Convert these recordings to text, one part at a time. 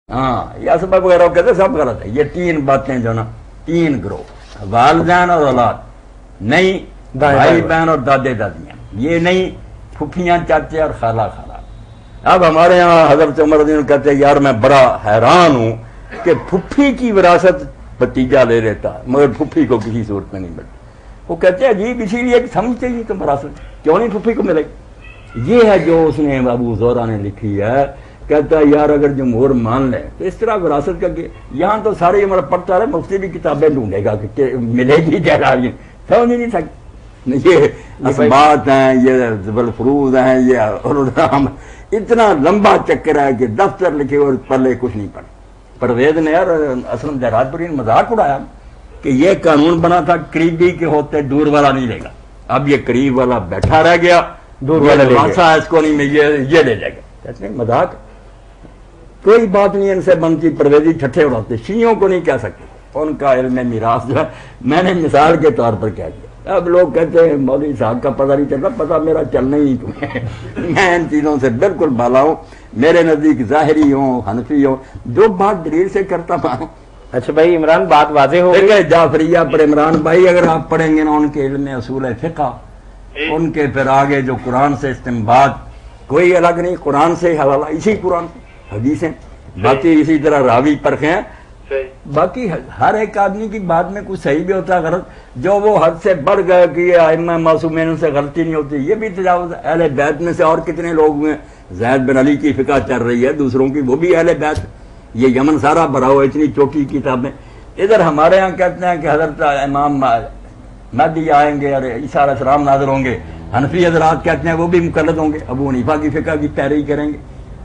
ہاں یہ اسباب وغیرہ کہتے سب غلط ہے. یہ تین باتیں جو نا تین گروہ والدین اور اولاد نہیں، بھائی بہن اور دادے دادیاں، یہ نہیں پھپھیاں چاچے اور خالہ خالہ. اب ہمارے یہاں حضرت عمر رضی اللہ عنہ کہتے ہیں یار میں بڑا حیران ہوں کہ پھپھی کی وراثت بھتیجا لے لیتا مگر پھپھی کو کسی صورت میں نہیں ملتی. وہ کہتے ہیں عجیب، اسی لیے کہ سمجھتے ہی تو وراثت کیوں نہیں پھپھی کو ملے گی. یہ ہے جو اس نے ابو زہرہ نے لکھی ہے. کہتا ہے یار اگر جمہور مان لے تو اس طرح وراثت کا یہاں تو ساری عمر پڑھتا رہے، مفتی بھی کتابیں ڈھونڈے گا کہ ملے گی جائیداد، سمجھ نہیں سکتے. یہ اسبات ہیں، یہ بالفروض ہیں، یہ اتنا لمبا چکر ہے کہ دفتر لکھے اور پلے کچھ نہیں پڑے. پرویز نے یار اسلم جہرات پوری نے مذاق اڑایا کہ یہ قانون بنا تھا قریبی کے ہوتے دور والا نہیں لے گا. اب یہ قریب والا بیٹھا رہ گیا، دور والا اس کو نہیں یہ لے جائے گا. کہتے ہیں مذاق کوئی بات نہیں ان سے بنتی. پرویزی ٹھٹھے اڑاتے، شیعوں کو نہیں کہہ سکتے، ان کا علم میراث جو ہے میں نے مثال کے طور پر کہہ دیا. اب لوگ کہتے ہیں مولوی صاحب کا پتہ نہیں چلتا. پتہ میرا چلنا ہی نہیں تمہیں. میں ان چیزوں سے بالکل بالا ہوں. میرے نزدیک ظاہری ہوں حنفی ہوں جو بات دلیل سے کرتا ہوں. اچھا بھائی عمران بات واضح ہو گئی. جعفریہ پر عمران بھائی اگر آپ پڑھیں گے نا ان کے علم اصول فقہ، ان کے پھر آگے جو قرآن سے استنباط کوئی الگ نہیں، قرآن سے حوالہ اسی قرآن حدیثیں، باقی اسی طرح راوی پرکھیں ہیں. باقی ہر ایک آدمی کی بات میں کچھ صحیح بھی ہوتا ہے غلط. جو وہ حد سے بڑھ گئے کہ یہ ائمہ معصومین سے غلطی نہیں ہوتی، یہ بھی تجاوز. اہل بیت میں سے اور کتنے لوگ ہوئے، زید بن علی کی فقہ چل رہی ہے دوسروں کی، وہ بھی اہل بیت. یہ یمن سارا بھرا ہوا اتنی چوٹی کتابیں. ادھر ہمارے ہاں کہتے ہیں کہ حضرت امام مہدی آئیں گے اور عیسیٰ علیہ السلام نازل ہوں گے. حنفی حضرات کہتے ہیں وہ بھی مقلد ہوں گے، ابو حنیفہ کی فقہ کی پیروی کریں گے.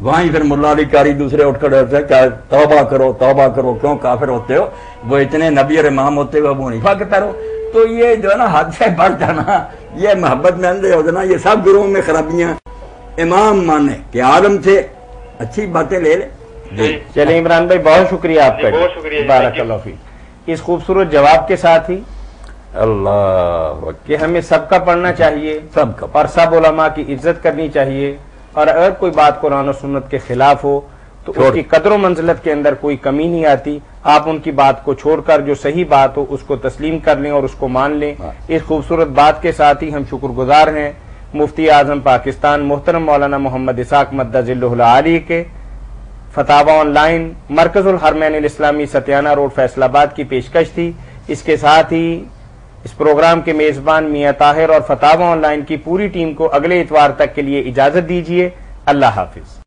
وہیں پھر ملا علی قاری دوسرے اٹھ کر ہوتے ہیں کہ توبہ کرو توبہ کرو، کیوں کافر ہوتے ہو؟ وہ اتنے نبی اور امام ہوتے ہوئے ابو حنیفہ کے پیرو. تو یہ جو ہے نا حد سے بڑھ جانا، یہ محبت میں اندھے ہو جانا، یہ سب گروہوں میں خرابیاں. امام مانے کہ عالم تھے، اچھی باتیں لے لے. چلیں عمران بھائی بہت شکریہ آپ کا، بارک اللہ فیک. اس خوبصورت جواب کے ساتھ ہی اللہ کہ ہمیں سب کا پڑھنا چاہیے، سب کا، اور سب علماء کی عزت کرنی چاہیے، اور اگر کوئی بات قرآن و سنت کے خلاف ہو تو اس کی قدر و منزلت کے اندر کوئی کمی نہیں آتی. آپ ان کی بات کو چھوڑ کر جو صحیح بات ہو اس کو تسلیم کر لیں اور اس کو مان لیں. اس خوبصورت بات کے ساتھ ہی ہم شکر گزار ہیں مفتی اعظم پاکستان محترم مولانا محمد اسحاق مدہ ذلہ العالی کے. فتاوی آن لائن مرکز الحرمین الاسلامی ستیانہ روڈ فیصل آباد کی پیشکش تھی. اس کے ساتھ ہی اس پروگرام کے میزبان میاں طاہر اور فتاوی آن لائن کی پوری ٹیم کو اگلے اتوار تک کے لیے اجازت دیجیے. اللہ حافظ.